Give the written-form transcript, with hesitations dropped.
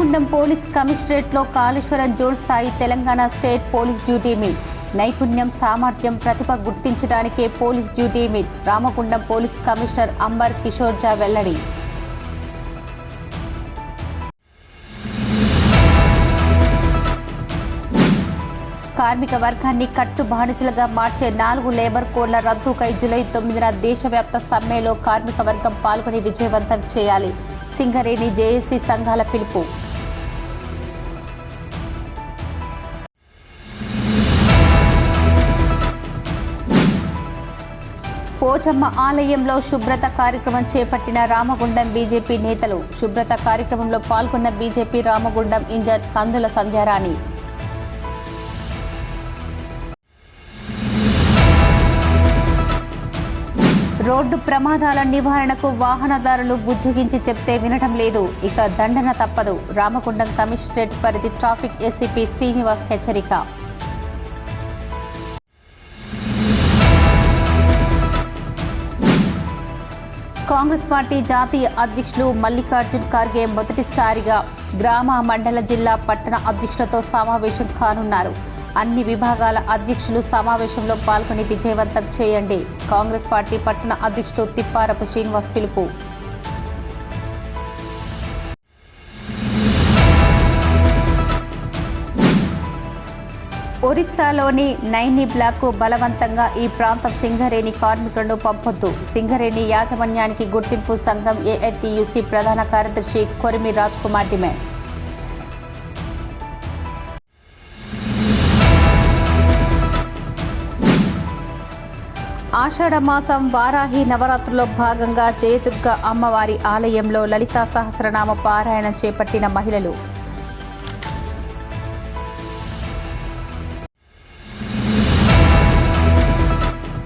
Ramagundam police కమిషనరేట్లో Kaleshwaram zone స్థాయి Telangana state police duty meet. నైపుణ్యం, సామర్థ్యం, ప్రతిభ గుర్తించడానికే police duty meet. Ramagundam police commissioner Amber Kishore Jha వెల్లడి. కార్మిక వర్గాన్ని కట్టు బానిసలుగా మార్చే 4 లేబర్ కోడ్ల రద్దుకై జూలై 9న దేశవ్యాప్త సమ్మెలో కార్మిక వర్గం పాల్గొని విజయవంతం చేయాలి. సింగరేణి జేఏసీ సంఘాల పిలుపు. పోచమ్మ ఆలయంలో శుభ్రత కార్యక్రమం చేపట్టిన రామగుండం బీజేపీ నేతలు. శుభ్రత కార్యక్రమంలో పాల్గొన్న బీజేపీ రామగుండం ఇన్ఛార్జ్ కందుల సంధ్యారాణి. రోడ్డు ప్రమాదాల నివారణకు వాహనదారులు బుజ్జగించి చెప్తే వినటం లేదు, ఇక దండన తప్పదు. రామగుండం కమిషనరేట్ పరిధి ట్రాఫిక్ ఏసీపీ శ్రీనివాస్ హెచ్చరిక. కాంగ్రెస్ పార్టీ జాతీయ అధ్యక్షులు మల్లికార్జున్ ఖార్గే మొదటిసారిగా గ్రామ, మండల, జిల్లా, పట్టణ అధ్యక్షులతో సమావేశం కానున్నారు. అన్ని విభాగాల అధ్యక్షులు సమావేశంలో పాల్గొని విజయవంతం చేయండి. కాంగ్రెస్ పార్టీ పట్టణ అధ్యక్షులు తిప్పారపు శ్రీనివాస్ పిలుపు. ఒరిస్సాలోని నైని బ్లాక్కు బలవంతంగా ఈ ప్రాంతం సింగరేణి కార్మికులను పంపొద్దు. సింగరేణి యాజమాన్యానికి గుర్తింపు సంఘం ఏఐటీయూసీ ప్రధాన కార్యదర్శి కొరిమి రాజ్ కుమార్ డిమాండ్. ఆషాఢమాసం వారాహి నవరాత్రుల్లో భాగంగా జయదుర్గ అమ్మవారి ఆలయంలో లలితా సహస్రనామ పారాయణ చేపట్టిన మహిళలు.